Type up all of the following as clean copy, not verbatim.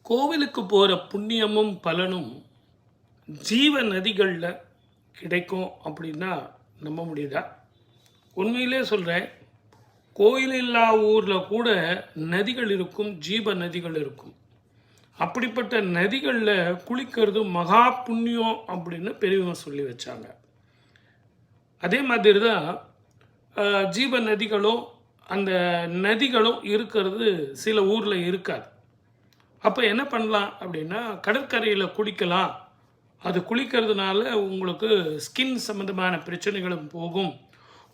கோவிலுக்கு போகிற புண்ணியமும் பலனும் ஜீவ நதிகளில் கிடைக்கும் அப்படின்னா நம்ப முடியுதா? உண்மையிலே சொல்கிறேன், கோயில் இல்லா ஊரில் கூட நதிகள் இருக்கும், ஜீவ நதிகள் இருக்கும். அப்படிப்பட்ட நதிகளில் குளிக்கிறது மகா புண்ணியம் அப்படின்னு பெரியவங்க சொல்லி வச்சாங்க. அதே மாதிரி தான் ஜீவ நதிகளும் அந்த நதிகளும் இருக்கிறது சில ஊரில் இருக்காது. அப்போ என்ன பண்ணலாம் அப்படின்னா, கடற்கரையில் குளிக்கலாம். அது குளிக்கிறதுனால உங்களுக்கு ஸ்கின் சம்மந்தமான பிரச்சனைகளும் போகும்,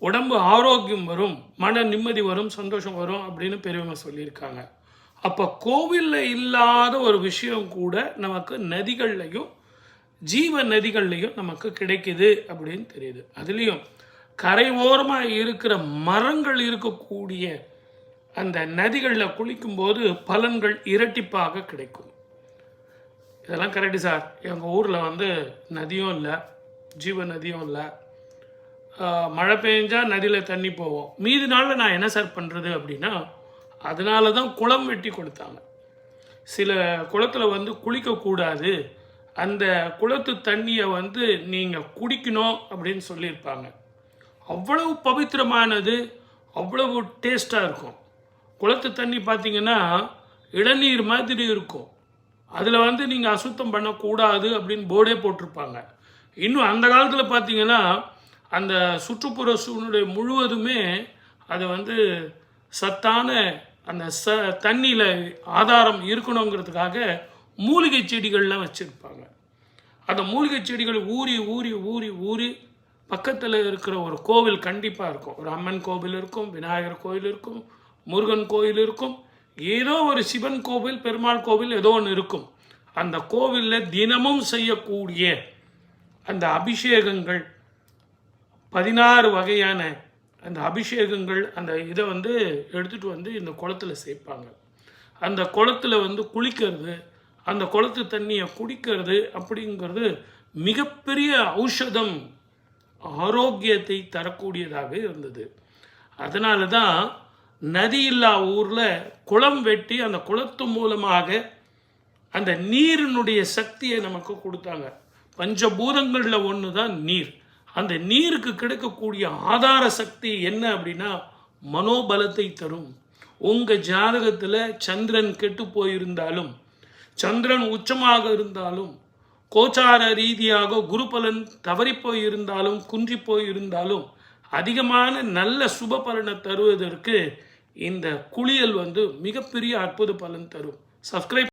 உடம்பு ஆரோக்கியம் வரும், மன நிம்மதி வரும், சந்தோஷம் வரும் அப்படின்னு பெரியவங்க சொல்லியிருக்காங்க. அப்போ கோவிலில் இல்லாத ஒரு விஷயம் கூட நமக்கு நதிகள்லையும் ஜீவ நதிகள்லையும் நமக்கு கிடைக்குது அப்படின்னு தெரியுது. அதுலேயும் கரை ஓரமாக இருக்கிற மரங்கள் இருக்கக்கூடிய அந்த நதிகளில் குளிக்கும்போது பலன்கள் இரட்டிப்பாக கிடைக்கும். இதெல்லாம் கரெக்டு சார். எங்கள் ஊரில் நதியும் இல்லை, ஜீவ நதியும் இல்லை. மழை பெஞ்சால் நதியில் தண்ணி போவோம். மீதி நாளில் நான் என்ன சார் பண்ணுறது அப்படின்னா, அதனால தான் குளம் வெட்டி கொடுத்தாங்க. சில குளத்தில் குளிக்கக்கூடாது, அந்த குளத்து தண்ணியை நீங்கள் குடிக்கணும் அப்படின்னு சொல்லியிருப்பாங்க. அவ்வளவு பவித்திரமானது, அவ்வளவு டேஸ்ட்டாக இருக்கும். குளத்து தண்ணி பார்த்தீங்கன்னா இளநீர் மாதிரி இருக்கும். அதில் நீங்கள் அசுத்தம் பண்ணக்கூடாது அப்படின்னு போர்டே போட்டிருப்பாங்க. இன்னும் அந்த காலத்தில் பார்த்தீங்கன்னா அந்த சுற்றுப்புற சூழ்நிலை முழுவதுமே அது சத்தான அந்த தண்ணியில் ஆதாரம் இருக்கணுங்கிறதுக்காக மூலிகை செடிகள்லாம் வச்சுருப்பாங்க. அந்த மூலிகை செடிகள் ஊறி ஊறி ஊறி ஊறி பக்கத்தில் இருக்கிற ஒரு கோவில் கண்டிப்பாக இருக்கும். ஒரு அம்மன் கோவில் இருக்கும், விநாயகர் கோவில் இருக்கும், முருகன் கோவில் இருக்கும், ஏதோ ஒரு சிவன் கோவில், பெருமாள் கோவில் ஏதோ ஒன்று இருக்கும். அந்த கோவிலில் தினமும் செய்யக்கூடிய அந்த அபிஷேகங்கள், 16 வகையான அந்த அபிஷேகங்கள், அந்த இதை எடுத்துகிட்டு இந்த குளத்தில் சேர்ப்பாங்க. அந்த குளத்தில் குளிக்கிறது, அந்த குளத்து தண்ணியை குடிக்கிறது அப்படிங்கிறது மிகப்பெரிய ஔஷதம், ஆரோக்கியத்தை தரக்கூடியதாக இருந்தது. அதனால தான் நதி இல்லா ஊரில் குளம் வெட்டி அந்த குளத்து மூலமாக அந்த நீரினுடைய சக்தியை நமக்கு கொடுத்தாங்க. பஞ்சபூதங்களில் ஒன்று தான் நீர். அந்த நீருக்கு கிடைக்கக்கூடிய ஆதார சக்தி என்ன அப்படின்னா மனோபலத்தை தரும். உங்கள் ஜாதகத்தில் சந்திரன் கெட்டு போயிருந்தாலும், சந்திரன் உச்சமாக இருந்தாலும், கோச்சார ரீதியாக குரு பலன் தவறி போயிருந்தாலும், குன்றி போயிருந்தாலும், அதிகமான நல்ல சுப பலனை தருவதற்கு இந்த குளியல் மிகப்பெரிய அற்புத பலன் தரும். சப்ஸ்கிரைப்